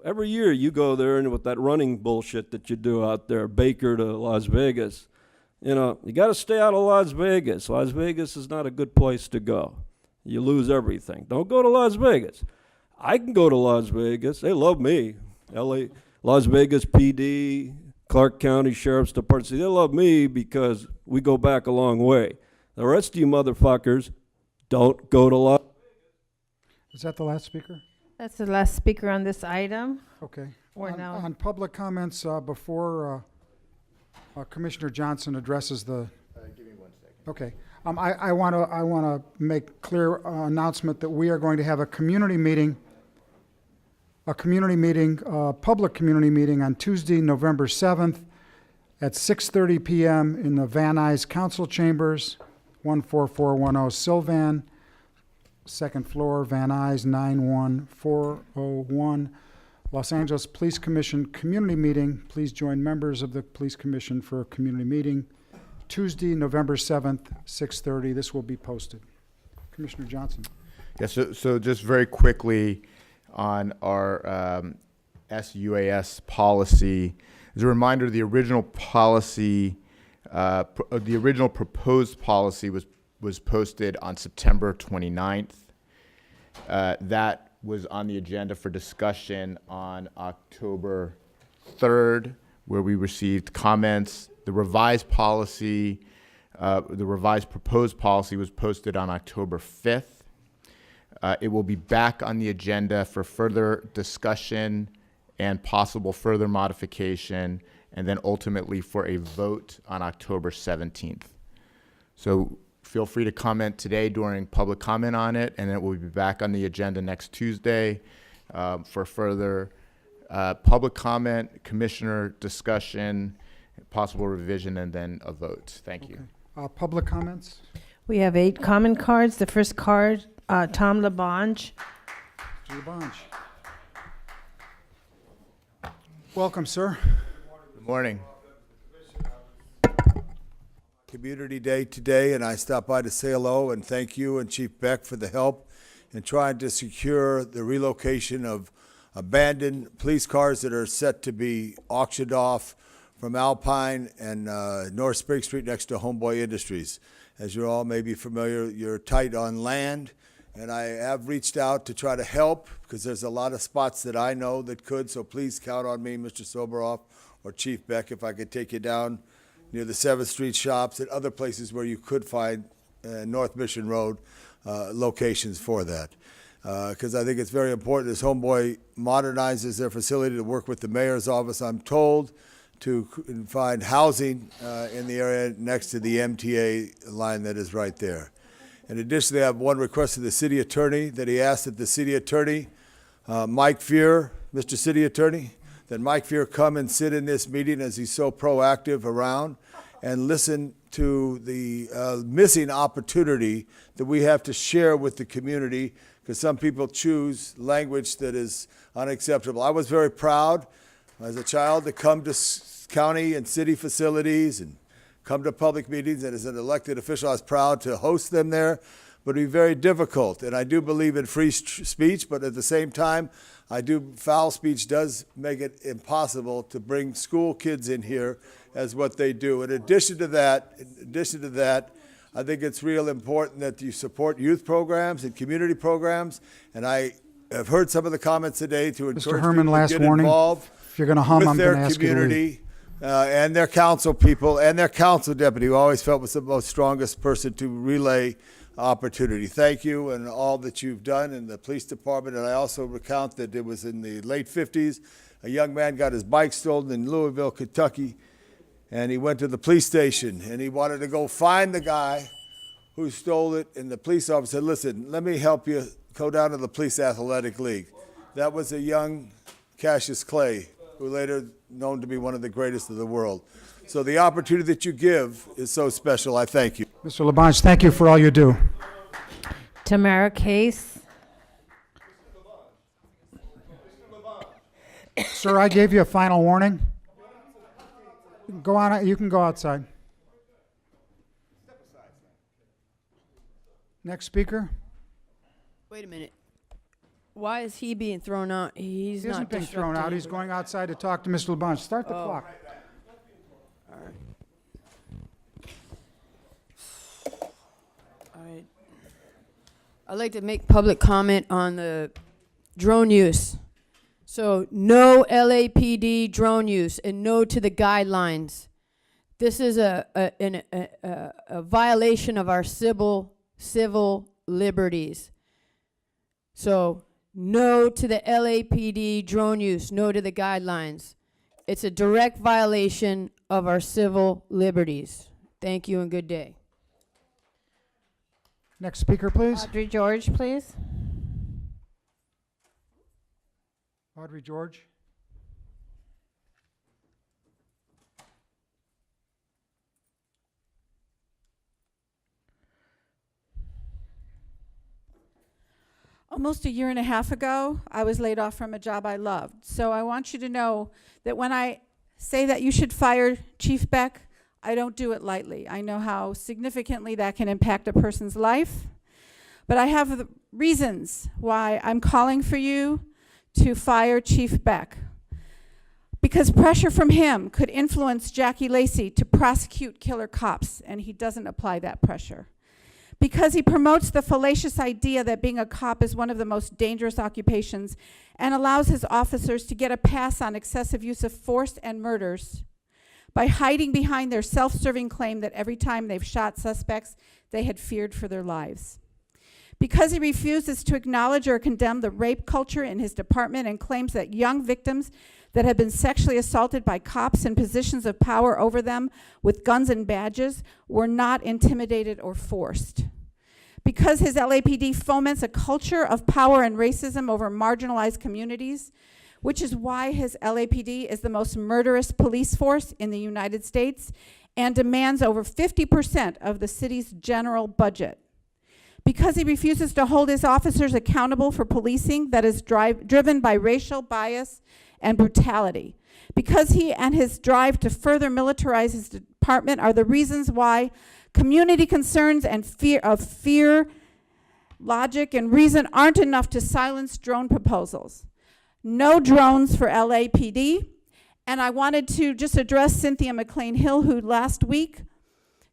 Every year you go there and with that running bullshit that you do out there, Baker to Las Vegas, you know, you got to stay out of Las Vegas. Las Vegas is not a good place to go. You lose everything. Don't go to Las Vegas. I can go to Las Vegas. They love me. Las Vegas PD, Clark County Sheriff's Department, they love me because we go back a long way. The rest of you motherfuckers, don't go to Las Vegas. Is that the last speaker? That's the last speaker on this item. Okay. Or now. On public comments, before Commissioner Johnson addresses the. Give me 1 second. Okay. I want to make clear announcement that we are going to have a community meeting, public community meeting on Tuesday, November 7th at 6:30 p.m. in the Van Nuys Council Chambers, 14410 Sylvan, second floor, Van Nuys, 91401. Los Angeles Police Commission community meeting. Please join members of the Police Commission for a community meeting. Tuesday, November 7th, 6:30. This will be posted. Commissioner Johnson. Yeah, so just very quickly on our SUAS policy, as a reminder, the original policy, the original proposed policy was posted on September 29th. That was on the agenda for discussion on October 3rd, where we received comments. The revised policy, the revised proposed policy was posted on October 5th. It will be back on the agenda for further discussion and possible further modification, and then ultimately for a vote on October 17th. So feel free to comment today during public comment on it, and it will be back on the agenda next Tuesday for further public comment, commissioner discussion, possible revision, and then a vote. Thank you. Public comments? We have 8 comment cards. The first card, Tom LaBonge. Mr. LaBonge. Welcome, sir. Good morning. Community Day today, and I stopped by to say hello and thank you and Chief Beck for the help in trying to secure the relocation of abandoned police cars that are set to be auctioned off from Alpine and North Spring Street next to Homeboy Industries. As you're all maybe familiar, you're tight on land, and I have reached out to try to help because there's a lot of spots that I know that could, so please count on me, Mr. Soboroff or Chief Beck, if I could take you down near the 7th Street shops and other places where you could find North Mission Road locations for that. Because I think it's very important as Homeboy modernizes their facility to work with the mayor's office, I'm told, to find housing in the area next to the MTA line that is right there. In addition, they have one request to the city attorney that he asked that the city attorney, Mike Fear, Mr. City Attorney, that Mike Fear come and sit in this meeting as he's so proactive around and listen to the missing opportunity that we have to share with the community because some people choose language that is unacceptable. I was very proud as a child to come to county and city facilities and come to public meetings, and as an elected official, I was proud to host them there, but it'd be very difficult. And I do believe in free speech, but at the same time, foul speech does make it impossible to bring school kids in here as what they do. In addition to that, I think it's real important that you support youth programs and community programs. And I have heard some of the comments today to encourage Herman, people last to get warning. involved If you're going to hum, with I'm their going to ask you to leave. community and their council people and their council deputy, who I always felt was the most strongest person to relay opportunity. Thank you and all that you've done in the police department. And I also recount that it was in the late 50s, a young man got his bike stolen in Louisville, Kentucky, and he went to the police station and he wanted to go find the guy who stole it. And the police officer said, listen, let me help you go down to the Police Athletic League. That was a young Cassius Clay, who later known to be one of the greatest of the world. So the opportunity that you give is so special. I thank you. Mr. Labange, thank you for all you do. Tamara Case. Sir, I gave you a final warning. Go on, you can go outside. Next speaker. Wait a minute. Why is he being thrown out? He's He not isn't being thrown out. He's going outside to talk to Mr. Labange. Start the clock. All right. I'd like to make public comment on the drone use. So no LAPD drone use and no to the guidelines. This is a violation of our civil liberties. So no to the LAPD drone use, no to the guidelines. It's a direct violation of our civil liberties. Thank you and good day. Next speaker, please. Audrey George, please. Audrey George. Almost a year and a half ago, I was laid off from a job I loved. So I want you to know that when I say that you should fire Chief Beck, I don't do it lightly. I know how significantly that can impact a person's life. But I have the reasons why I'm calling for you to fire Chief Beck. Because pressure from him could influence Jackie Lacey to prosecute killer cops, and he doesn't apply that pressure. Because he promotes the fallacious idea that being a cop is one of the most dangerous occupations and allows his officers to get a pass on excessive use of force and murders by hiding behind their self-serving claim that every time they've shot suspects, they had feared for their lives. Because he refuses to acknowledge or condemn the rape culture in his department and claims that young victims that have been sexually assaulted by cops in positions of power over them with guns and badges were not intimidated or forced. Because his LAPD foments a culture of power and racism over marginalized communities, which is why his LAPD is the most murderous police force in the United States and demands over 50% of the city's general budget. because he refuses to hold his officers accountable for policing that is driven by racial bias and brutality. Because he and his drive to further militarize his department are the reasons why community concerns and fear, logic, and reason aren't enough to silence drone proposals. No drones for LAPD. And I wanted to just address Cynthia McLean Hill, who last week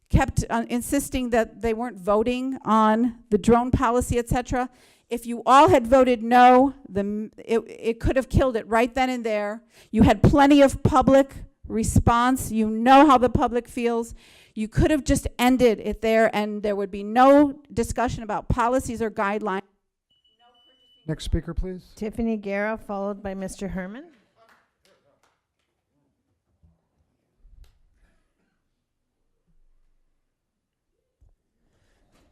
kept insisting that they weren't voting on the drone policy, etc. If you all had voted no, it could have killed it right then and there. You had plenty of public response. You know how the public feels. You could have just ended it there, and there would be no discussion about policies or guidelines. Next speaker, please. Tiffany Guerra, followed by Mr. Herman.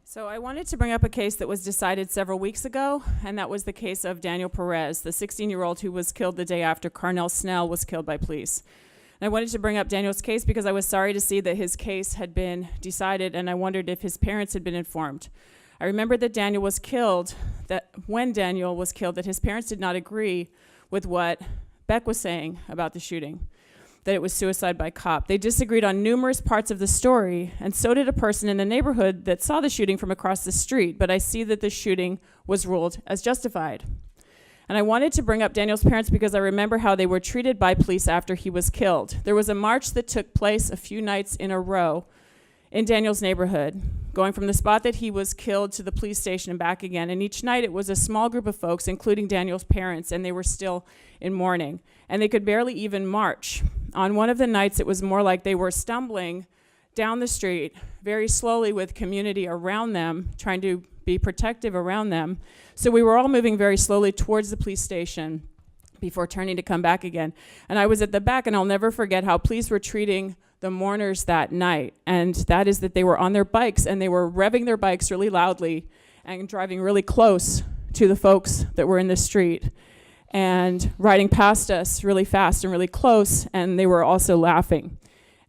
So I wanted to bring up a case that was decided several weeks ago, and that was the case of Daniel Perez, the 16-year-old who was killed the day after Carnell Snell was killed by police. And I wanted to bring up Daniel's case because I was sorry to see that his case had been decided, and I wondered if his parents had been informed. I remember that Daniel was killed, that when Daniel was killed, that his parents did not agree with what Beck was saying about the shooting, that it was suicide by cop. They disagreed on numerous parts of the story, and so did a person in the neighborhood that saw the shooting from across the street, but I see that the shooting was ruled as justified. And I wanted to bring up Daniel's parents because I remember how they were treated by police after he was killed. There was a march that took place a few nights in a row in Daniel's neighborhood, going from the spot that he was killed to the police station and back again. And each night it was a small group of folks, including Daniel's parents, and they were still in mourning. And they could barely even march. On one of the nights, it was more like they were stumbling down the street very slowly with community around them, trying to be protective around them. So we were all moving very slowly towards the police station before turning to come back again. And I was at the back, and I'll never forget how police were treating the mourners that night. And that is that they were on their bikes, and they were revving their bikes really loudly and driving really close to the folks that were in the street and riding past us really fast and really close, and they were also laughing.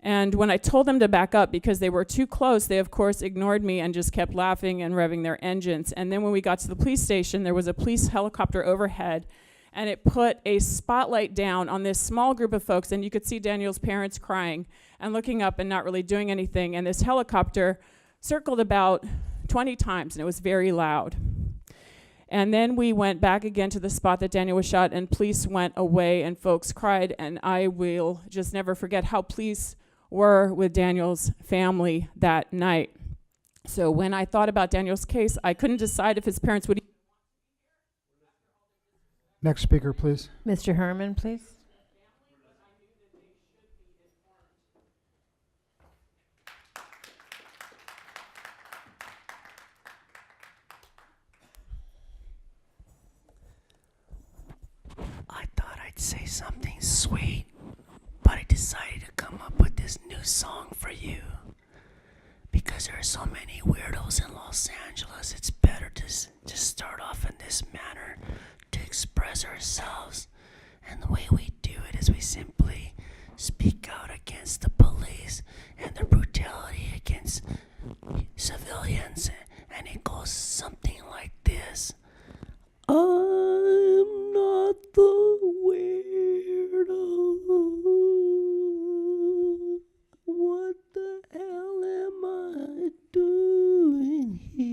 And when I told them to back up because they were too close, they of course ignored me and just kept laughing and revving their engines. And then when we got to the police station, there was a police helicopter overhead, and it put a spotlight down on this small group of folks, and you could see Daniel's parents crying and looking up and not really doing anything. And this helicopter circled about 20 times, and it was very loud. And then we went back again to the spot that Daniel was shot, and police went away, and folks cried. And I will just never forget how police were with Daniel's family that night. So when I thought about Daniel's case, I couldn't decide if his parents would. Next speaker, please. Mr. Herman, please. I thought I'd say something sweet, but I decided to come up with this new song for you. Because there are so many weirdos in Los Angeles, it's better to just start off in this manner to express ourselves. And the way we do it is we simply speak out against the police and their brutality against civilians. And it goes something like this. I'm not the weirdo. What the hell am I doing here?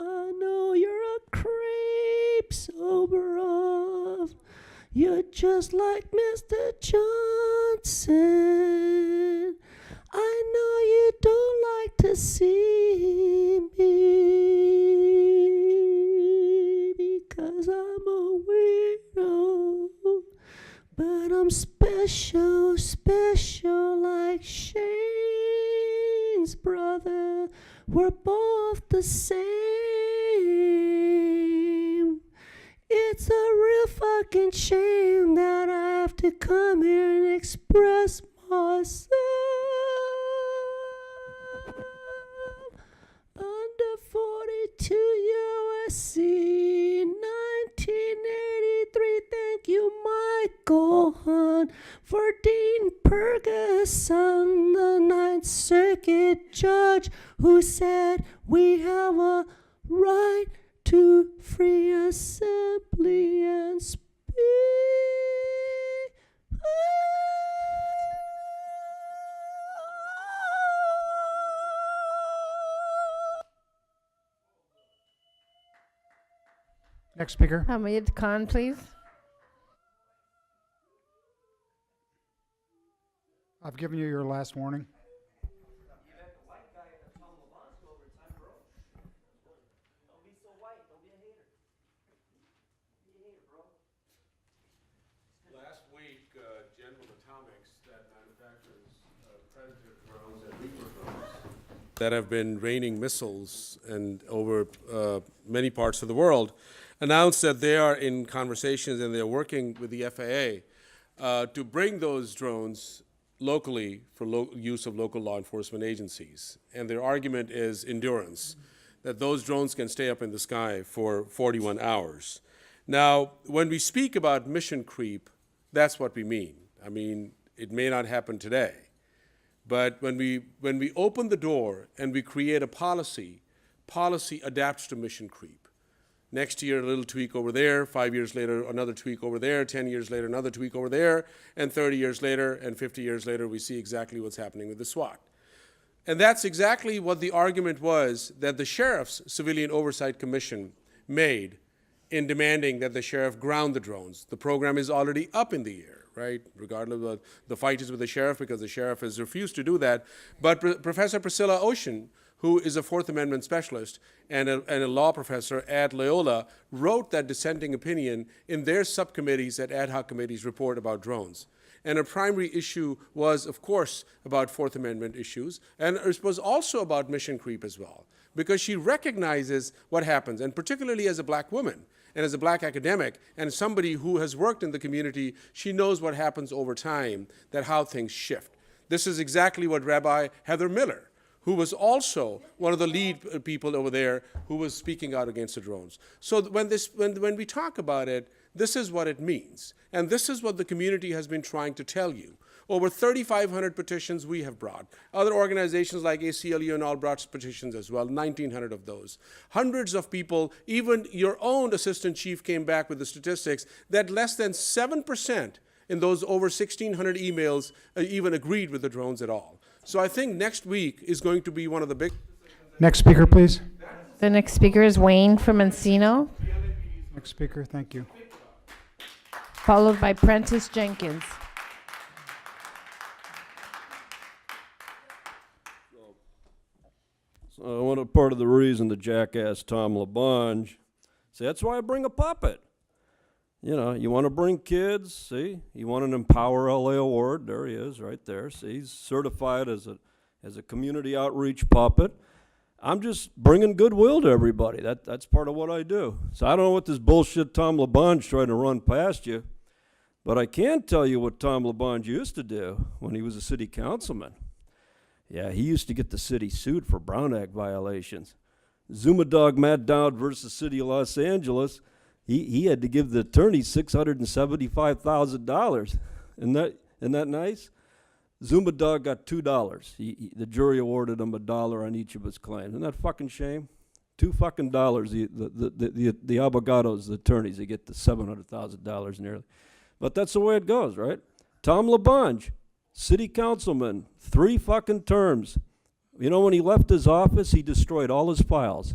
I know you're a creep, sober off. You're just like Mr. Johnson. I know you don't like to see me because I'm a weirdo, but I'm special, special like Shane's brother. We're both the same. It's a real fucking shame that I have to come here and express myself. Under 42 USC 1983. Thank you, Michael Hunt. one for Dean Ferguson, the Ninth Circuit judge, who said we have a right to free assembly and speech. Next speaker. Hamid Khan, please. I've given you your last warning. Last week, General Atomics, that manufactures Predator drones and Reaper drones that have been raining missiles and over many parts of the world, announced that they are in conversations and they're working with the FAA to bring those drones locally for use of local law enforcement agencies. And their argument is endurance, that those drones can stay up in the sky for 41 hours. Now, when we speak about mission creep, that's what we mean. I mean, it may not happen today, but when we open the door and we create a policy adapts to mission creep. Next year, a little tweak over there, 5 years later, another tweak over there, 10 years later, another tweak over there, and 30 years later, and 50 years later, we see exactly what's happening with the SWAT. And that's exactly what the argument was that the Sheriff's Civilian Oversight Commission made in demanding that the sheriff ground the drones. The program is already up in the air, right? Regardless of the fight is with the sheriff because the sheriff has refused to do that. But Professor Priscilla Ocean, who is a Fourth Amendment specialist and a law professor at Loyola, wrote that dissenting opinion in their subcommittees at ad hoc committees report about drones. And a primary issue was, of course, about Fourth Amendment issues, and it was also about mission creep as well, because she recognizes what happens, and particularly as a black woman, and as a black academic, and somebody who has worked in the community, she knows what happens over time, that how things shift. This is exactly what Rabbi Heather Miller, who was also one of the lead people over there who was speaking out against the drones. So when we talk about it, this is what it means. And this is what the community has been trying to tell you. Over 3,500 petitions we have brought. Other organizations like ACLU and all brought petitions as well, 1,900 of those. Hundreds of people, even your own assistant chief came back with the statistics that less than 7% in those over 1,600 emails even agreed with the drones at all. So I think next week is going to be one of the big... Next speaker, please. The next speaker is Wayne from Encino, Next speaker, thank you. followed by Prentice Jenkins. So one part of the reason the jackass Tom LaBonge, see, that's why I bring a puppet. You know, you want to bring kids, see? You want an Empower LA award, there he is, right there. See, he's certified as a community outreach puppet. I'm just bringing goodwill to everybody. That's part of what I do. So I don't know what this bullshit Tom LaBonge trying to run past you, but I can tell you what Tom LaBonge used to do when he was a city councilman. Yeah, he used to get the city sued for Brown Act violations. Zuma Dog Matt Dowd versus City of Los Angeles, he had to give the attorney $675,000. Isn't that nice? Zuma Dog got $2. The jury awarded him $1 on each of his claims. Isn't that fucking shame? $2 fucking. The abogados, the attorneys, they get the $700,000 nearly. But that's the way it goes, right? Tom LaBonge, city councilman, 3 fucking terms. You know, when he left his office, he destroyed all his files.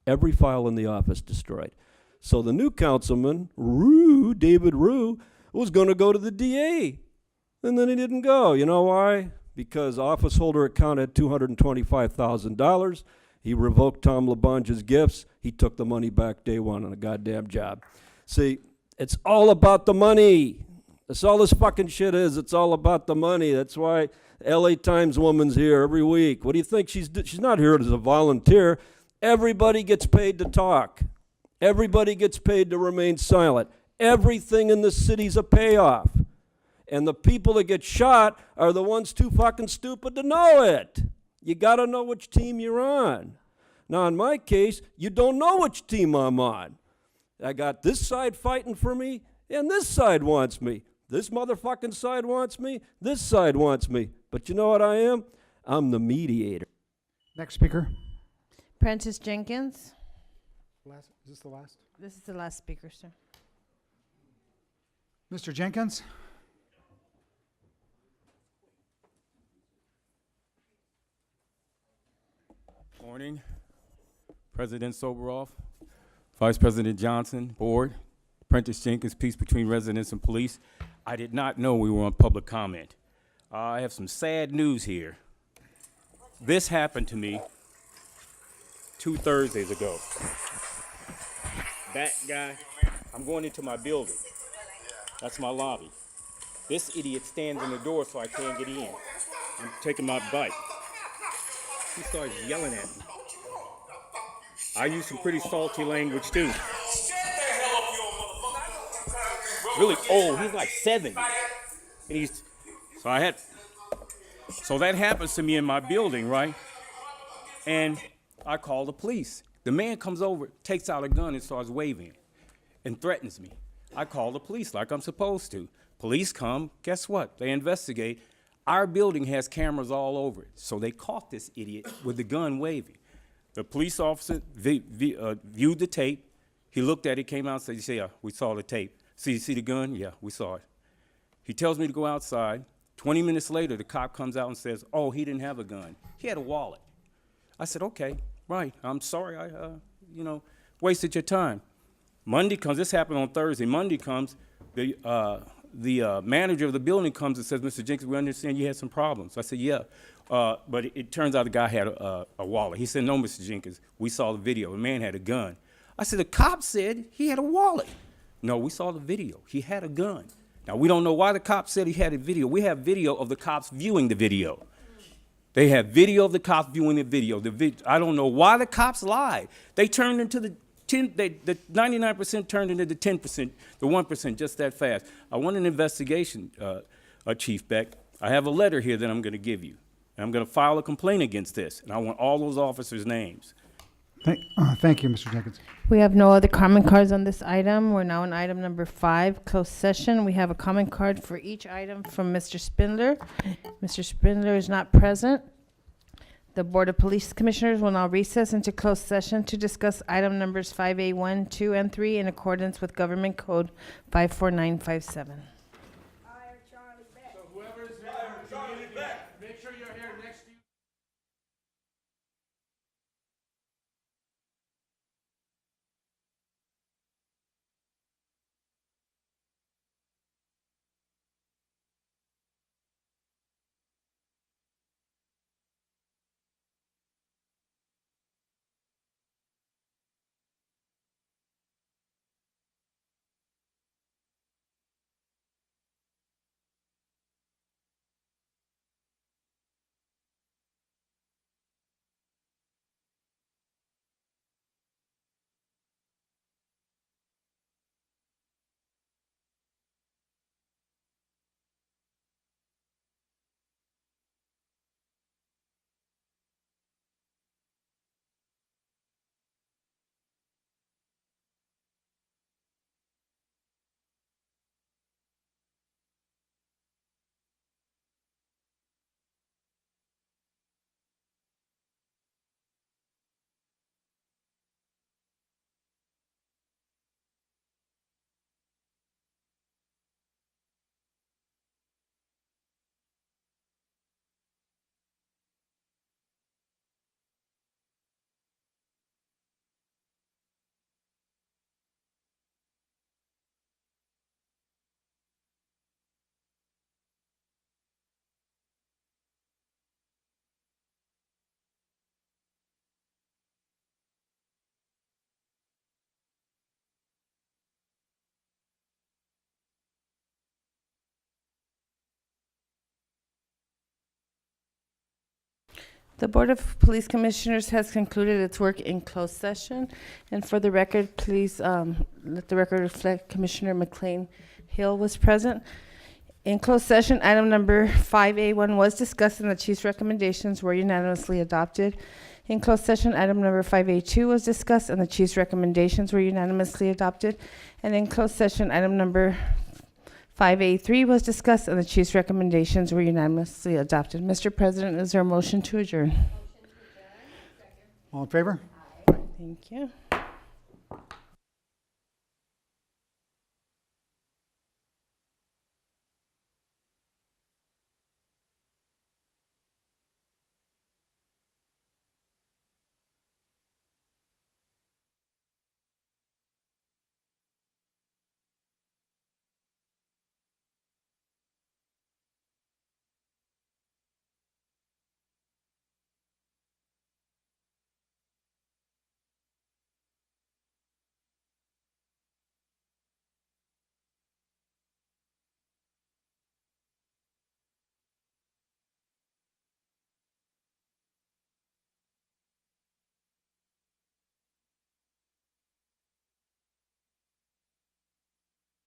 Every file in the office destroyed. So the new councilman, David Rue, was going to go to the DA. And then he didn't go. You know why? Because office holder account had $225,000. He revoked Tom LaBonge's gifts. He took the money back day one on a goddamn job. See, it's all about the money. That's all this fucking shit is. It's all about the money. That's why LA Times woman's here every week. What do you think? She's not here as a volunteer. Everybody gets paid to talk. Everybody gets paid to remain silent. Everything in the city's a payoff. And the people that get shot are the ones too fucking stupid to know it. You got to know which team you're on. Now, in my case, you don't know which team I'm on. I got this side fighting for me, and this side wants me. This motherfucking side wants me. This side wants me. But you know what I am? I'm the mediator. Next speaker. Prentice Jenkins. Last, is this the last? This is the last speaker, sir. Mr. Jenkins? Morning, President Soboroff, Vice President Johnson, Board, Prentice Jenkins, Peace Between Residents and Police. I did not know we were on public comment. I have some sad news here. This happened to me 2 Thursdays ago. That guy, I'm going into my building. That's my lobby. This idiot stands in the door so I can't get in. I'm taking my bike. He starts yelling at me. I use some pretty salty language too. Really old. He's like 70. And so that happens to me in my building, right? And I call the police. The man comes over, takes out a gun and starts waving and threatens me. I call the police like I'm supposed to. Police come, guess what? They investigate. Our building has cameras all over it, so they caught this idiot with the gun waving. The police officer viewed the tape. He looked at it, came out and said, yeah, we saw the tape. See the gun? Yeah, we saw it. He tells me to go outside. 20 minutes later, the cop comes out and says, oh, he didn't have a gun. He had a wallet. I said, okay, right, I'm sorry I wasted your time. Monday comes, this happened on Thursday. Monday comes, the manager of the building comes and says, Mr. Jenkins, we understand you had some problems. I said, yeah, but it turns out the guy had a wallet. He said, no, Mr. Jenkins, we saw the video. The man had a gun. I said, the cop said he had a wallet. No, we saw the video. He had a gun. Now, we don't know why the cop said he had a video. We have video of the cops viewing the video. They have video of the cops viewing the video. I don't know why the cops lied. They turned into the 99% turned into the 10%, the 1% just that fast. I want an investigation, Chief Beck. I have a letter here that I'm going to give you. And I'm going to file a complaint against this. And I want all those officers' names. Thank you, Mr. Jenkins. We have no other comment cards on this item. We're now on item number 5, closed session. We have a comment card for each item from Mr. Spindler. Mr. Spindler is not present. The Board of Police Commissioners will now recess into closed session to discuss item numbers 5A1, 2, and 3 in accordance with Government Code 54957. So whoever's there, make sure you're here next to you. The Board of Police Commissioners has concluded its work in closed session. And for the record, please let the record reflect Commissioner McLean Hill was present. In closed session, item number 5A1 was discussed and the chief's recommendations were unanimously adopted. In closed session, item number 5A2 was discussed and the chief's recommendations were unanimously adopted. And in closed session, item number 5A3 was discussed, and the chief's recommendations were unanimously adopted. Mr. President, is there a motion to adjourn? All in favor? Thank you.